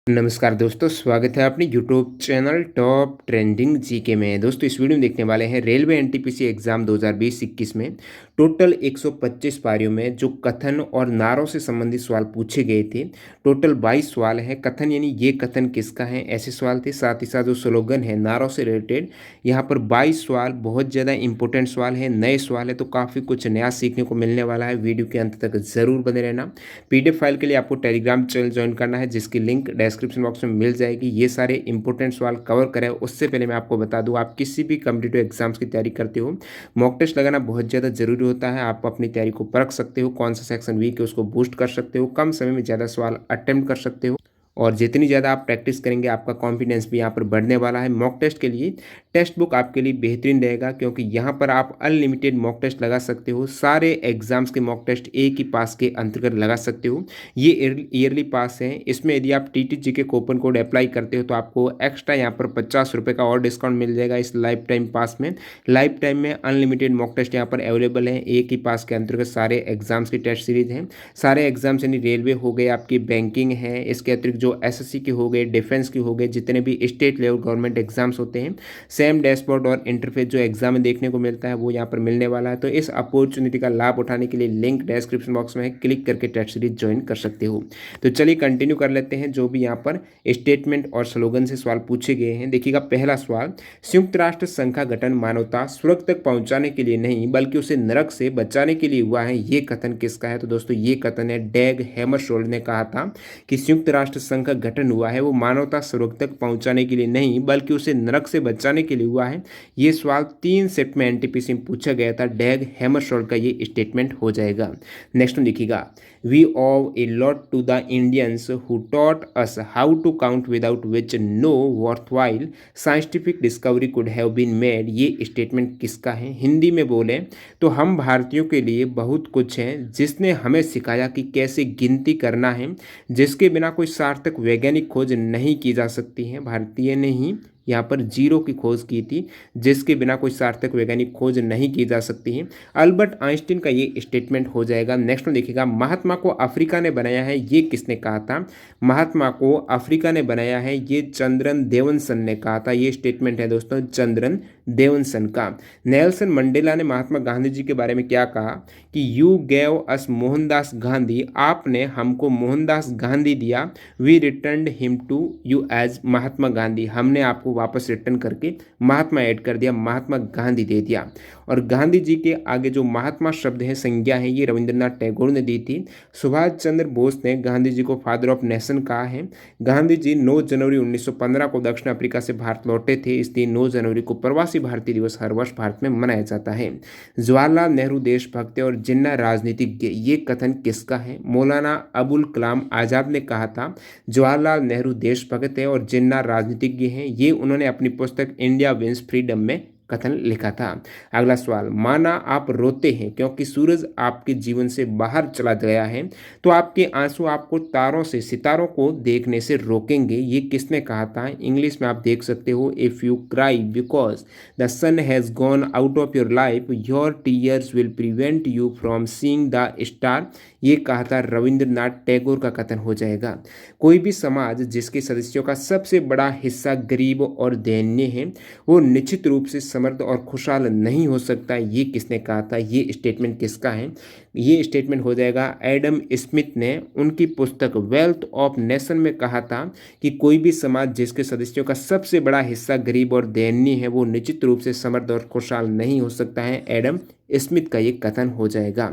नमस्कार दोस्तों, स्वागत है अपने YouTube channel top trending GK में। दोस्तों इस वीडियो में देखने वाले हैं रेलवे एनटीपीसी एग्जाम 2020-21 में टोटल 125 पारियों में जो कथन और नारों से संबंधित सवाल पूछे गए थे। टोटल 22 सवाल हैं। कथन यानी ये कथन किसका है, ऐसे सवाल थे। साथ ही साथ जो स्लोगन है नारों से रिलेटेड, यहाँ पर 22 सवाल बहुत ज़्यादा इंपॉर्टेंट सवाल है, नए सवाल है, तो काफ़ी कुछ नया सीखने को मिलने वाला है। वीडियो के अंत तक ज़रूर बने रहना। पीडीएफ फाइल के लिए आपको टेलीग्राम चैनल ज्वाइन करना है, जिसकी लिंक डिस्क्रिप्शन बॉक्स में मिल जाएगी। ये सारे इंपॉर्टेंट सवाल कवर करें। उससे पहले मैं आपको बता दूं, आप किसी भी कॉम्पिटिटिव एग्जाम्स की तैयारी करते हो, मॉक टेस्ट लगाना बहुत ज़्यादा जरूरी होता है। आप अपनी तैयारी को परख सकते हो, कौन सा सेक्शन वीक है उसको बूस्ट कर सकते हो, कम समय में ज़्यादा सवाल अटेम्प्ट कर सकते हो। और जितनी ज़्यादा आप प्रैक्टिस करेंगे आपका कॉन्फिडेंस भी यहाँ पर बढ़ने वाला है। मॉक टेस्ट के लिए टेक्स्ट बुक आपके लिए बेहतरीन रहेगा, क्योंकि यहाँ पर आप अनलिमिटेड मॉक टेस्ट लगा सकते हो। सारे एग्जाम्स के मॉक टेस्ट एक ही पास के अंतर्गत लगा सकते हो। ये ईयरली पास है। इसमें यदि आप टीटीजी के कूपन कोड अप्लाई करते हो तो आपको एक्स्ट्रा यहाँ पर 50 रुपये का और डिस्काउंट मिल जाएगा इस लाइफ टाइम पास में। लाइफ टाइम में अनलिमिटेड मॉक टेस्ट यहाँ पर अवेलेबल है। एक ही पास के अंतर्गत सारे एग्जाम्स की टेस्ट सीरीज हैं। सारे एग्जाम्स यानी रेलवे हो गए, आपकी बैंकिंग है, इसके अतिरिक्त जो एसएससी के हो गए, डिफेंस के हो गए, जितने भी स्टेट लेवल गवर्नमेंट एग्जाम्स होते हैं, सेम डैशबोर्ड और इंटरफेस जो एग्जाम में देखने को मिलता है वो यहाँ पर मिलने वाला है। तो इस अपॉर्चुनिटी का लाभ उठाने के लिए लिंक डिस्क्रिप्शन बॉक्स में है, क्लिक करके टेस्ट सीरीज ज्वाइन कर सकते हो। तो चलिए कंटिन्यू कर लेते हैं। जो भी यहाँ पर स्टेटमेंट और स्लोगन से सवाल पूछे गए हैं, देखिएगा पहला सवाल, संयुक्त राष्ट्र संघ का गठन मानवता स्वर्ग तक पहुंचाने के लिए नहीं बल्कि उसे नरक से बचाने के लिए हुआ है। ये कथन किसका है? तो दोस्तों ये कथन है डैग हैमरशोल्ड ने कहा था कि संयुक्त राष्ट्र संघ का गठन हुआ है वो मानवता स्वर्ग तक पहुंचाने के लिए नहीं बल्कि उसे नरक से बचाने के लिए हुआ है। ये सवाल 3 सेट में एनटीपीसी में पूछा गया था। डैग हैमरशोल्ड का ये स्टेटमेंट हो जाएगा। नेक्स्ट देखिएगा, we owe a lot to the Indians who taught us how to count without which no worthwhile scientific discovery could have been made। ये स्टेटमेंट किसका है? हिंदी में बोले तो हम भारतीयों के लिए बहुत कुछ है जिसने हमें सिखाया कि कैसे गिनती करना है, जिसके बिना कोई सार्थक वैज्ञानिक खोज नहीं की जा सकती है। भारतीय ने ही यहाँ पर जीरो की खोज की थी, जिसके बिना कोई सार्थक वैज्ञानिक खोज नहीं की जा सकती है। अल्बर्ट आइंस्टीन का ये स्टेटमेंट हो जाएगा। नेक्स्ट में देखिएगा, महात्मा को अफ्रीका ने बनाया है, ये किसने कहा था? महात्मा को अफ्रीका ने बनाया है, ये चंद्रन देवनसन ने कहा था। ये स्टेटमेंट है दोस्तों चंद्रन देवनसन का। नेल्सन मंडेला ने महात्मा गांधी जी के बारे में क्या कहा कि you gave us Mohandas Gandhi, आपने हमको मोहनदास गांधी दिया। We return him to you as Mahatma Gandhi, हमने आपको वापस रिटर्न करके महात्मा ऐड कर दिया, महात्मा गांधी दे दिया। और गांधी जी के आगे जो महात्मा शब्द है, संज्ञा है, ये रविंद्रनाथ टैगोर ने दी थी। सुभाष चंद्र बोस ने गांधी जी को फादर ऑफ नेशन कहा है। गांधी जी 9 जनवरी 1915 को दक्षिण अफ्रीका से भारत लौटे थे, इसलिए 9 जनवरी को प्रवासी भारतीय दिवस हर वर्ष भारत में मनाया जाता है। जवाहरलाल नेहरू देशभक्त और जिन्ना राजनीतिज्ञ, ये कथन किसका है? मौलाना अबुल कलाम आजाद ने कहा था जवाहरलाल नेहरू देशभक्त है और जिन्ना राजनीतिज्ञ हैं। ये उन्होंने अपनी पुस्तक इंडिया विंस फ्रीडम में कथन लिखा था। अगला सवाल, माना आप रोते हैं क्योंकि सूरज आपके जीवन से बाहर चला गया है, तो आपके आंसू आपको तारों से, सितारों को देखने से रोकेंगे। ये किसने कहा था? इंग्लिश में आप देख सकते हो, if you cry because the sun has gone out of your life your tears will prevent you from seeing the star. ये कहा था रविंद्रनाथ टैगोर का कथन हो जाएगा। कोई भी समाज जिसके सदस्यों का सबसे बड़ा हिस्सा गरीब और दयनीय है, वो निश्चित रूप से समृद्ध और खुशहाल नहीं हो सकता। ये किसने कहा था? ये स्टेटमेंट किसका है? ये स्टेटमेंट हो जाएगा एडम स्मिथ ने उनकी पुस्तक वेल्थ ऑफ नेशन में कहा था कि कोई भी समाज जिसके सदस्यों का सबसे बड़ा हिस्सा गरीब और दयनीय है, वो निश्चित रूप से समृद्ध और खुशहाल नहीं हो सकता है। एडम स्मिथ का ये कथन हो जाएगा।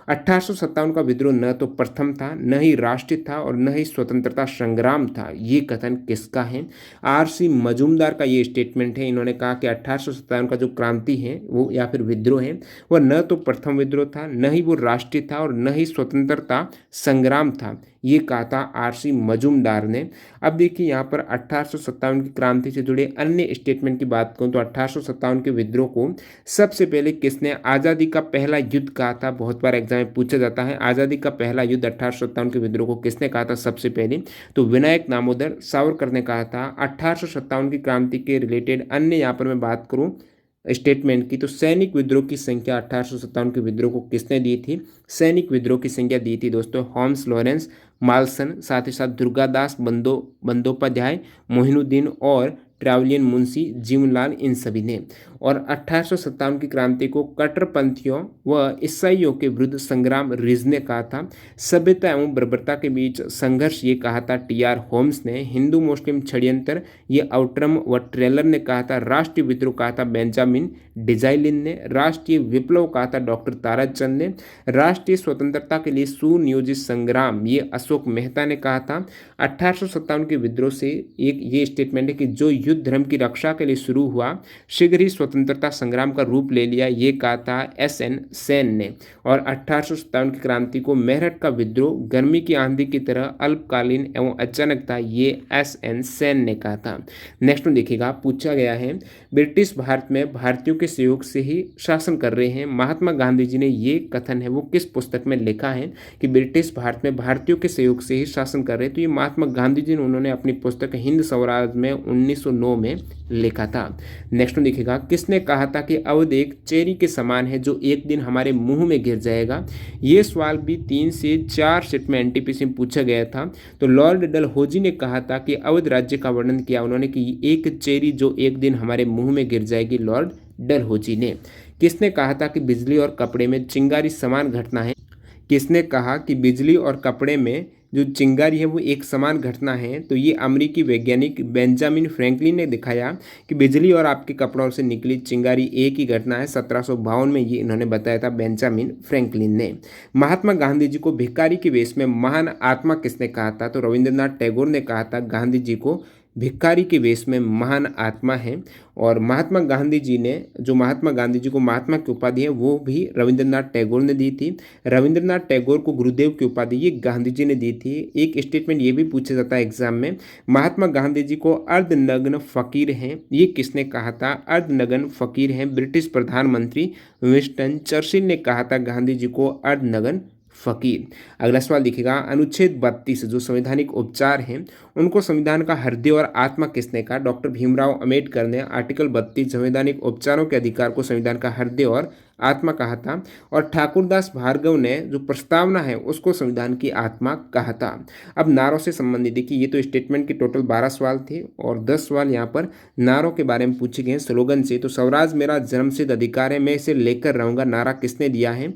1857 का विद्रोह न तो प्रथम था, न ही राष्ट्रीय था और न ही स्वतंत्रता संग्राम था। ये कथन किसका है? आरसी मजूमदार का ये स्टेटमेंट है। इन्होंने कहा कि 1857 का जो क्रांति है वो या फिर विद्रोह है, वह न तो प्रथम विद्रोह था, न ही वो राष्ट्रीय था और न ही स्वतंत्रता संग्राम था। ये कहा था आरसी मजूमदार ने। अब देखिए यहाँ पर 1857 की क्रांति से जुड़े अन्य स्टेटमेंट की बात करूँ तो 1857 के विद्रोह को सबसे पहले किसने आज़ादी का पहला युद्ध कहा था? बहुत बार एग्जाम में पूछा जाता है, आज़ादी का पहला युद्ध 1857 के विद्रोह को किसने कहा था सबसे पहले? तो विनायक दामोदर सावरकर ने कहा था। 1857 की क्रांति के रिलेटेड अन्य यहाँ पर मैं बात करूँ स्टेटमेंट की, तो सैनिक विद्रोह की संख्या 1857 के विद्रोह को किसने दी थी? सैनिक विद्रोह की संख्या दी थी दोस्तों होम्स लॉरेंस मालसन, साथ ही साथ दुर्गादास बंदोपाध्याय, मोहिनुद्दीन और ट्रैवलियन मुंशी जीवनलाल, इन सभी ने। और 1857 की क्रांति को कट्टरपंथियों व ईसाइयों के विरुद्ध संग्राम रिज ने कहा था। सभ्यता एवं बर्बरता के बीच संघर्ष, ये कहा था टी.आर. होम्स ने। हिंदू मुस्लिम षड्यंत्र, ये आउट्रम व ट्रेलर ने कहा था। राष्ट्रीय विद्रोह कहा था बेंजामिन डिजाइलिन ने। राष्ट्रीय विप्लव कहा था डॉक्टर ताराचंद ने। राष्ट्रीय स्वतंत्रता के लिए सुनियोजित संग्राम, ये अशोक मेहता ने कहा था। 1857 के विद्रोह से एक ये स्टेटमेंट है कि जो युद्ध धर्म की रक्षा के लिए शुरू हुआ शीघ्र ही स्वतंत्रता संग्राम का रूप ले लिया, ये कहा था एस.एन. सेन ने। और 1857 की क्रांति को मेरठ का विद्रोह गर्मी की आंधी की तरह अल्पकालीन एवं अचानक था, ये एस.एन. सेन ने कहा था। नेक्स्ट में देखिएगा, पूछा गया है ब्रिटिश भारत में भारतीयों के सहयोग से ही शासन कर रहे हैं। महात्मा गांधी जी ने ये कथन है वो किस पुस्तक में लिखा है कि ब्रिटिश भारत में भारतीयों के सहयोग से ही शासन कर रहे हैं? तो ये महात्मा गांधी जी ने उन्होंने अपनी पुस्तक हिंद स्वराज में 1909 में लिखा था। नेक्स्ट में देखिएगा, किसने कहा था कि अवध एक चेरी के समान है जो एक दिन हमारे मुंह में गिर जाएगा? ये सवाल भी 3 से 4 सेट में एनटीपीसी में पूछा गया था। तो लॉर्ड डलहौजी ने कहा था कि अवध राज्य का वर्णन किया उन्होंने कि एक चेरी जो एक दिन हमारे मुंह में गिर जाएगी, लॉर्ड डलहौजी ने। किसने कहा था कि बिजली और कपड़े में चिंगारी समान घटना है? किसने कहा कि बिजली और कपड़े में जो चिंगारी है वो एक समान घटना है? तो ये अमेरिकी वैज्ञानिक बेंजामिन फ्रैंकलिन ने दिखाया कि बिजली और आपके कपड़ों से निकली चिंगारी एक ही घटना है। 1752 में ये इन्होंने बताया था बेंजामिन फ्रैंकलिन ने। महात्मा गांधी जी को भिखारी के वेश में महान आत्मा किसने कहा था? तो रविंद्रनाथ टैगोर ने कहा था गांधी जी को भिखारी के वेश में महान आत्मा है। और महात्मा गांधी जी ने, जो महात्मा गांधी जी को महात्मा की उपाधि है वो भी रविंद्रनाथ टैगोर ने दी थी। रविंद्रनाथ टैगोर को गुरुदेव की उपाधि ये गांधी जी ने दी थी। एक स्टेटमेंट ये भी पूछा जाता है एग्जाम में, महात्मा गांधी जी को अर्धनग्न फकीर हैं, ये किसने कहा था? अर्धनग्न फकीर हैं ब्रिटिश प्रधानमंत्री विंस्टन चर्चिल ने कहा था गांधी जी को अर्धनग्न फकीर। अगला सवाल देखिएगा, अनुच्छेद 32 जो संवैधानिक उपचार हैं उनको संविधान का हृदय और आत्मा किसने कहा? डॉक्टर भीमराव अंबेडकर ने आर्टिकल 32 संवैधानिक उपचारों के अधिकार को संविधान का हृदय और आत्मा कहा था। और ठाकुरदास भार्गव ने जो प्रस्तावना है उसको संविधान की आत्मा कहा था। अब नारों से संबंधित देखिए, ये तो स्टेटमेंट के टोटल 12 सवाल थे और 10 सवाल यहाँ पर नारों के बारे में पूछे गए हैं स्लोगन से। तो स्वराज मेरा जन्मसिद्ध अधिकार है, मैं इसे लेकर रहूंगा, नारा किसने दिया है?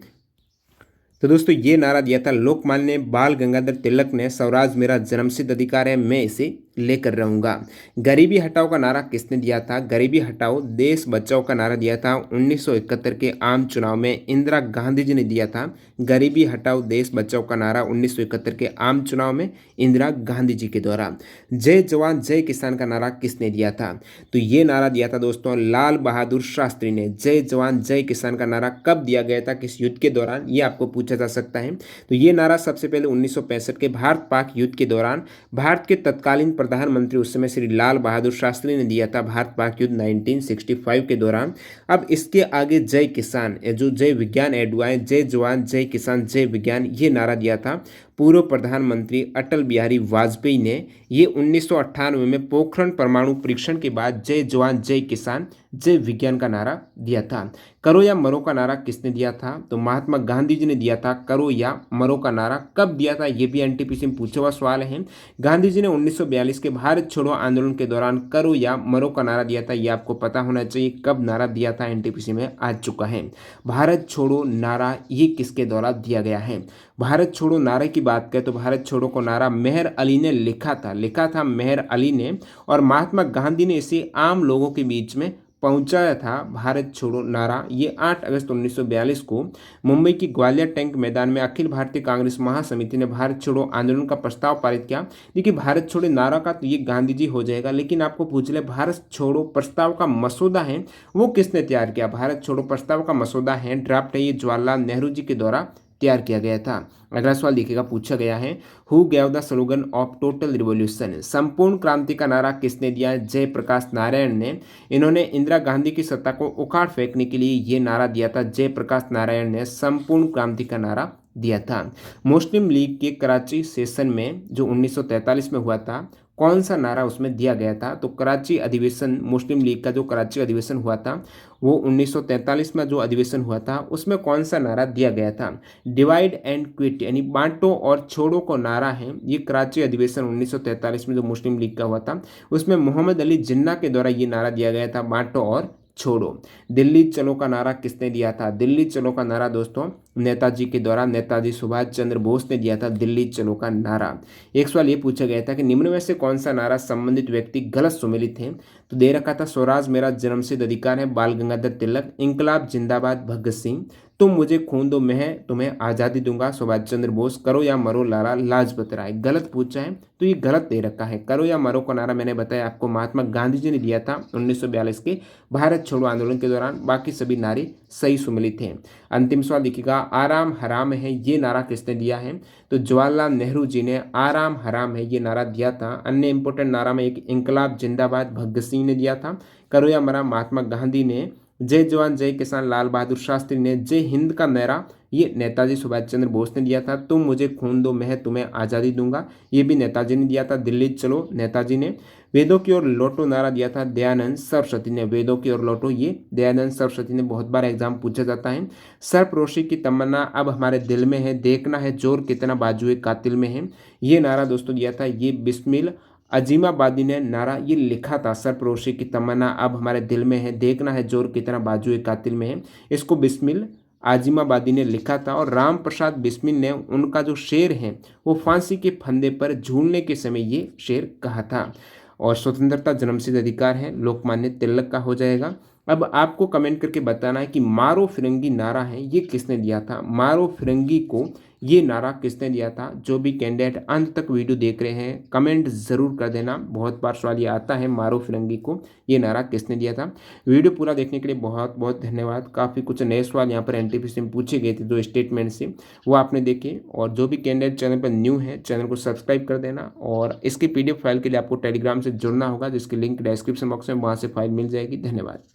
तो दोस्तों ये नारा दिया था लोकमान्य बाल गंगाधर तिलक ने, स्वराज मेरा जन्मसिद्ध अधिकार है, मैं इसे लेकर रहूंगा। गरीबी हटाओ का नारा किसने दिया था? गरीबी हटाओ देश बचाओ का नारा दिया था 1971 के आम चुनाव में इंदिरा गांधी जी ने दिया था। गरीबी हटाओ देश बचाओ का नारा 1971 के आम चुनाव में इंदिरा गांधी जी के द्वारा। जय जवान जय किसान का नारा किसने दिया था? तो ये नारा दिया था दोस्तों लाल बहादुर शास्त्री ने। जय जवान जय किसान का नारा कब दिया गया था, किस युद्ध के दौरान, ये आपको पूछा जा सकता है। तो ये नारा सबसे पहले 1965 के भारत पाक युद्ध के दौरान भारत के तत्कालीन प्रधानमंत्री उस समय श्री लाल बहादुर शास्त्री ने दिया था, भारत पाक युद्ध 1965 के दौरान। अब इसके आगे जय किसान, जो जय विज्ञान ऐड हुआ है, जय जवान जय किसान जय विज्ञान, ये नारा दिया था पूर्व प्रधानमंत्री अटल बिहारी वाजपेयी ने। ये 1998 में पोखरण परमाणु परीक्षण के बाद जय जवान जय किसान जय विज्ञान का नारा दिया था। करो या मरो का नारा किसने दिया था? तो महात्मा गांधी जी ने दिया था करो या मरो का नारा। कब दिया था, ये भी एनटीपीसी में पूछा हुआ सवाल है। गांधी जी ने 1942 के भारत छोड़ो आंदोलन के दौरान करो या मरो का नारा दिया था, ये आपको पता होना चाहिए कब नारा दिया था, एनटीपीसी में आ चुका है। भारत छोड़ो नारा ये किसके द्वारा दिया गया है? भारत छोड़ो नारे की बात करें तो भारत छोड़ो को नारा मेहर अली ने लिखा था मेहर अली ने। और महात्मा गांधी ने इसे आम लोगों के बीच में पहुंचाया था भारत छोड़ो नारा। ये 8 अगस्त 1942 को मुंबई की ग्वालियर टैंक मैदान में अखिल भारतीय कांग्रेस महासमिति ने भारत छोड़ो आंदोलन का प्रस्ताव पारित किया। देखिए भारत छोड़ो नारा का तो ये गांधी जी हो जाएगा, लेकिन आपको पूछ ले भारत छोड़ो प्रस्ताव का मसौदा है वो किसने तैयार किया? भारत छोड़ो प्रस्ताव का मसौदा है, ड्राफ्ट है, ये जवाहरलाल नेहरू जी के द्वारा तैयार किया गया था। अगला सवाल देखिएगा, पूछा गया है who gave the slogan of total revolution, संपूर्ण क्रांति का नारा किसने दिया है? जयप्रकाश नारायण ने। इन्होंने इंदिरा गांधी की सत्ता को उखाड़ फेंकने के लिए ये नारा दिया था। जयप्रकाश नारायण ने संपूर्ण क्रांति का नारा दिया था। मुस्लिम लीग के कराची सेशन में जो 1943 में हुआ था, कौन सा नारा उसमें दिया गया था? तो कराची अधिवेशन, मुस्लिम लीग का जो कराची अधिवेशन हुआ था वो 1943 में जो अधिवेशन हुआ था उसमें कौन सा नारा दिया गया था? डिवाइड एंड क्विट यानी बांटो और छोड़ो को नारा है। ये कराची अधिवेशन 1943 में जो मुस्लिम लीग का हुआ था उसमें मोहम्मद अली जिन्ना के द्वारा ये नारा दिया गया था, बांटो और छोड़ो। दिल्ली चलो का नारा किसने दिया था? दिल्ली चलो का नारा दोस्तों नेताजी के द्वारा, नेताजी सुभाष चंद्र बोस ने दिया था दिल्ली चलो का नारा। एक सवाल ये पूछा गया था कि निम्न में से कौन सा नारा संबंधित व्यक्ति गलत सुमेलित है? तो दे रखा था स्वराज मेरा जन्मसिद्ध अधिकार है बाल गंगाधर तिलक, इंकलाब जिंदाबाद भगत सिंह, तुम मुझे खून दो मैं तुम्हें आज़ादी दूंगा सुभाष चंद्र बोस, करो या मरो लाला लाजपत राय। गलत पूछा है तो ये गलत दे रखा है। करो या मरो का नारा मैंने बताया आपको महात्मा गांधी जी ने दिया था 1942 के भारत छोड़ो आंदोलन के दौरान। बाकी सभी नारे सही सुमेलित हैं। अंतिम सवाल देखिएगा, आराम हराम है ये नारा किसने दिया है? तो जवाहरलाल नेहरू जी ने आराम हराम है ये नारा दिया था। अन्य इंपोर्टेंट नारा में एक इंकलाब जिंदाबाद भगत सिंह ने दिया था, करो या मरा महात्मा गांधी ने, जय जवान जय किसान लाल बहादुर शास्त्री ने, जय हिंद का नारा ये नेताजी सुभाष चंद्र बोस ने दिया था, तुम मुझे खून दो मैं तुम्हें आज़ादी दूंगा ये भी नेताजी ने दिया था, दिल्ली चलो नेताजी ने, वेदों की ओर लौटो नारा दिया था दयानंद सरस्वती ने, वेदों की ओर लौटो ये दयानंद सरस्वती ने, बहुत बार एग्जाम पूछा जाता है। सरफरोशी की तमन्ना अब हमारे दिल में है, देखना है जोर कितना बाजुए कातिल में है, ये नारा दोस्तों दिया था ये बिस्मिल अजीमाबादी ने नारा ये लिखा था। सरफरोशी की तमन्ना अब हमारे दिल में है, देखना है जोर कितना बाजुए कातिल में है, इसको बिस्मिल आजिमाबादी ने लिखा था। और राम प्रसाद बिस्मिल ने उनका जो शेर है वो फांसी के फंदे पर झूलने के समय ये शेर कहा था। और स्वतंत्रता जन्मसिद्ध अधिकार है लोकमान्य तिलक का हो जाएगा। अब आपको कमेंट करके बताना है कि मारो फिरंगी नारा है ये किसने दिया था? मारो फिरंगी को ये नारा किसने दिया था? जो भी कैंडिडेट अंत तक वीडियो देख रहे हैं कमेंट ज़रूर कर देना। बहुत बार सवाल ये आता है मारो फिरंगी को ये नारा किसने दिया था। वीडियो पूरा देखने के लिए बहुत बहुत धन्यवाद। काफ़ी कुछ नए सवाल यहाँ पर एनटीपीसी में पूछे गए थे जो स्टेटमेंट से, वो आपने देखे। और जो भी कैंडिडेट चैनल पर न्यू है चैनल को सब्सक्राइब कर देना। और इसकी PDF फाइल के लिए आपको टेलीग्राम से जुड़ना होगा जिसकी लिंक डिस्क्रिप्शन बॉक्स में, वहाँ से फाइल मिल जाएगी। धन्यवाद।